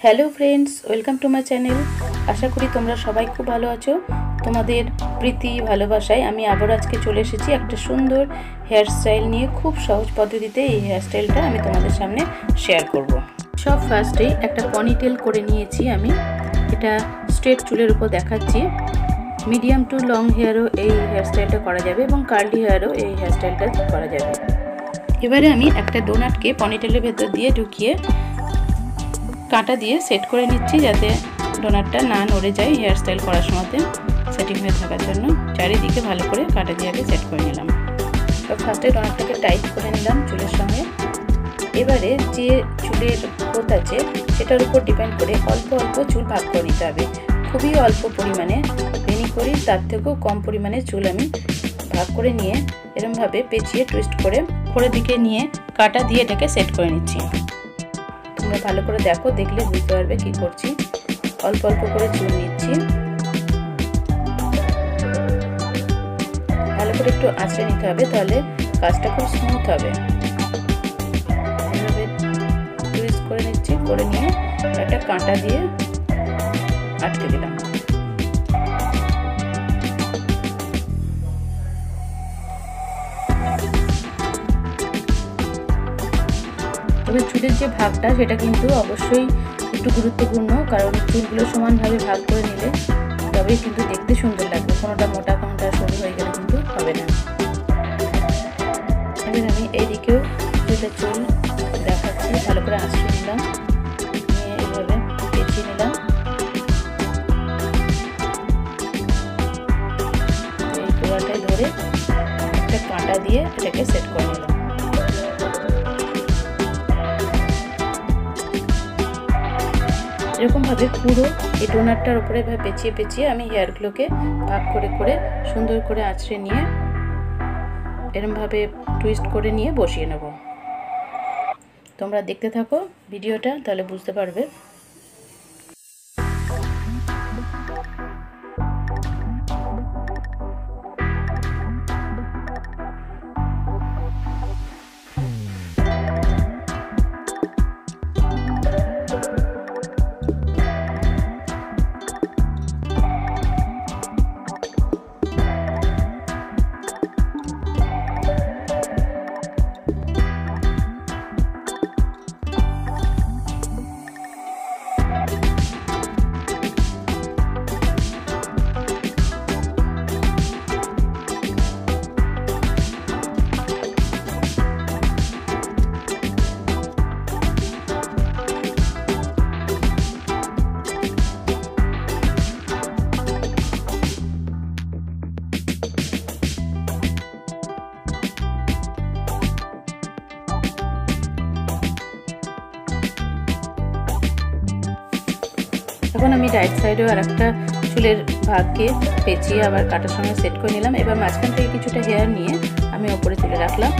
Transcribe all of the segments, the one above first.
Hello friends welcome to my channel. आशा करी तुम्हारा सबाई खूब भालो आछो। तुम्हादेर प्रीति भालोबासाय आमी आबार आज के चले एसेछि एकटा सुंदर हेयर स्टाइल निये। खूब सहज पद्धतिते এই हेयर स्टाइलटा आमी तुम्हादेर सामने शेयर करब। सब फार्स्टे एकटा पनिटेल करे नियेछि आमी। এটা स्ट्रेट चुलेर उपर देखाচ্ছি। मिडियम टू लंग हेयारो এই हेयर स्टाइलটা करा যাবে এবং কার্লি হেয়ারও এই হেয়ার স্টাইলটা করা যাবে। এবারে আমি একটা ডোনাটকে পনিটেলের ভেতর দিয়ে ঢুকিয়ে काटा दिए सेट करे निচ্ছি যাতে ডোনাটটা না নড়ে যায়। হেয়ার স্টাইল করার সময়তে সেটিং হয়ে থাকার জন্য চারিদিকে ভালো করে কাটা দিয়ে আগে সেট করে নিলাম। তো ফার্স্টে ডোনাটটাকে টাইট করে নিলাম চুলের সঙ্গে। এবারে যে চুলের গ্রোথ আছে সেটার উপর ডিপেন্ড করে অল্প অল্প চুল ভাগ করে নিতে হবে। খুবই অল্প পরিমাণে বেনি করি, তার থেকেও কম পরিমাণে চুল আমি ভাগ করে নিয়ে এরকমভাবে পেঁচিয়ে টুইস্ট করে উপরের দিকে নিয়ে কাটা দিয়ে এটাকে সেট করে নিচ্ছি। তোমরা ভালো করে দেখো, দেখলে বুঝতে পারবে কি করছি। অল্প অল্প করে চুল নিচ্ছি, ভালো করে একটু আঁচড়ে নিতে হবে, তাহলে কাজটা খুব স্মুথ হবে। এইভাবে টুইস্ট করে নিচ্ছি, করে নিয়ে একটা কাঁটা দিয়ে আটকে দিলাম। তবে চুলের যে ভাগটা সেটা কিন্তু অবশ্যই একটু গুরুত্বপূর্ণ, কারণ চুলগুলো সমানভাবে ভাগ করে নিলে তবেই কিন্তু দেখতে সুন্দর লাগবে। কোনোটা মোটা কোনোটা সরু হয়ে গেলে কিন্তু হবে না। এবার আমি এইদিকেও দুটো চুল দেখাচ্ছি, ভালো করে আঁচড়ে নিলাম, নিয়ে এইভাবে পেঁচিয়ে নিলাম। এই গোড়াটায় ধরে একটা কাঁটা দিয়ে এটাকে সেট করে নিলাম। এরকম ভাবে পুরো এই ডোনাটটার উপরে পেঁচিয়ে পেঁচিয়ে আমি হেয়ারগুলোকে ভাগ করে করে সুন্দর করে আঁচড়ে নিয়ে এরকম ভাবে টুইস্ট করে নিয়ে বসিয়ে নেব। তোমরা দেখতে থাকো ভিডিওটা, তাহলে বুঝতে পারবে। এখন আমি রাইট সাইডেও আর একটা চুলের ভাগকে পেঁচিয়ে আবার কাটার সঙ্গে সেট করে নিলাম। এবার মাঝখান থেকে কিছুটা হেয়ার নিয়ে আমি ওপরে তুলে রাখলাম।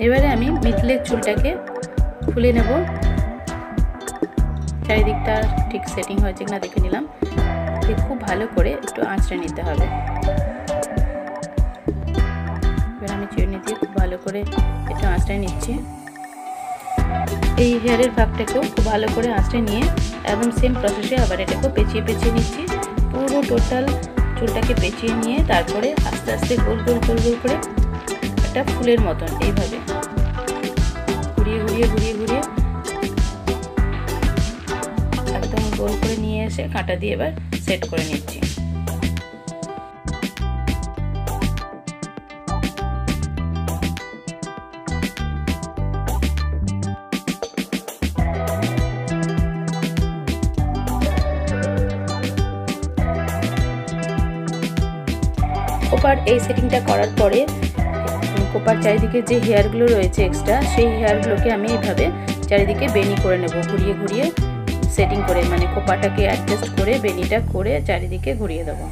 এবারে আমি মিডলের চুলটাকে খুলে নেব। চারিদিকটা ঠিক সেটিং হয়েছে কিনা দেখে নিলাম। খুব ভালো করে একটু আঁচড়ে নিতে হবে। এবার আমি চিরুনি দিয়ে খুব ভালো করে একটু আঁচড়ে নিচ্ছি। এই হেয়ারের ভাগটাকেও খুব ভালো করে আঁচড়ে নিয়ে একদম সেম প্রসেসে আবার এটাকেও পেঁচিয়ে পেঁচিয়ে নিচ্ছি। পুরো টোটাল চুলটাকে পেঁচিয়ে নিয়ে তারপরে আস্তে আস্তে গোল গোল গোল গোল করে একটা ফুলের মতন এইভাবে ঘুরিয়ে ঘুরিয়ে ঘুরিয়ে ঘুরিয়ে একদম গোল করে নিয়ে এসে কাঁটা দিয়ে এবার সেট করে নিচ্ছি। কোপার এই সেটিংটা করার পরে কোপার চারিদিকে যে হেয়ারগুলো রয়েছে এক্সট্রা, সেই হেয়ারগুলোকে আমি এইভাবে চারিদিকে বেনি করে নেব, ঘুরিয়ে ঘুরিয়ে সেটিং করে, মানে কোপাটাকে অ্যাডজাস্ট করে বেনিটা করে চারিদিকে ঘুরিয়ে দেবো।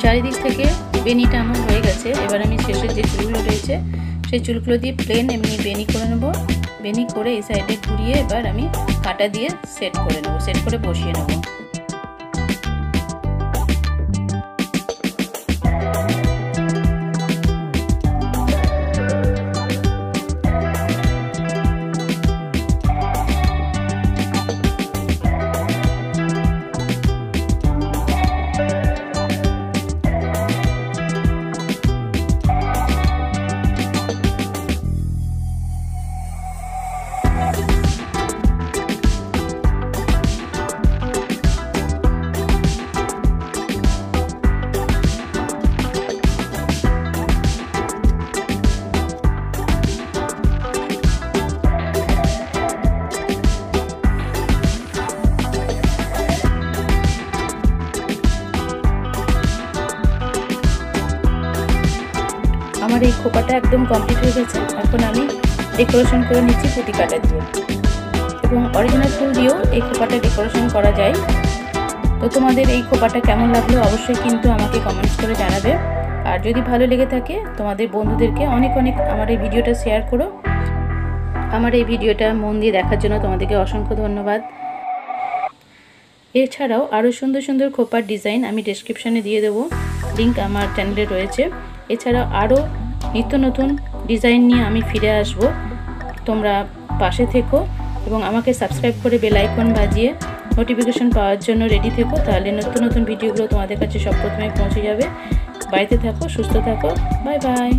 চারিদিক থেকে বেনিটা আমার হয়ে গেছে। এবার আমি শেষের যে চুলগুলো রয়েছে সেই চুলগুলো দিয়ে প্লেন এমনি বেনি করে নেব। বেনি করে এই সাইডে ঘুরিয়ে এবার আমি কাঁটা দিয়ে সেট করে নেব, সেট করে বসিয়ে নেব। আমার এই খোপাটা একদম কমপ্লিট হয়ে গেছে। এখন আমি ডেকোরেশন করে নিচ্ছি পুঁতি কাটা দিয়ে, এবং অরিজিনাল ফুল দিয়েও এই খোপাটা ডেকোরেশন করা যায়। তো তোমাদের এই খোপাটা কেমন লাগলো অবশ্যই কিন্তু আমাকে কমেন্টস করে জানাবে। আর যদি ভালো লেগে থাকে তোমাদের বন্ধুদেরকে অনেক অনেক আমার এই ভিডিওটা শেয়ার করো। আমার এই ভিডিওটা মন দিয়ে দেখার জন্য তোমাদেরকে অসংখ্য ধন্যবাদ। এছাড়াও আরও সুন্দর সুন্দর খোপার ডিজাইন আমি ডেসক্রিপশানে দিয়ে দেবো, লিঙ্ক আমার চ্যানেলে রয়েছে। এছাড়াও আরও নিত্য নতুন ডিজাইন নিয়ে আমি ফিরে আসব। তোমরা পাশে থেকো এবং আমাকে সাবস্ক্রাইব করে বেল আইকন বাজিয়ে নোটিফিকেশন পাওয়ার জন্য রেডি থেকো, তাহলে নতুন নতুন ভিডিওগুলো তোমাদের কাছে সব প্রথমে পৌঁছে যাবে। বাড়িতে থাকো, সুস্থ থাকো, বাই বাই।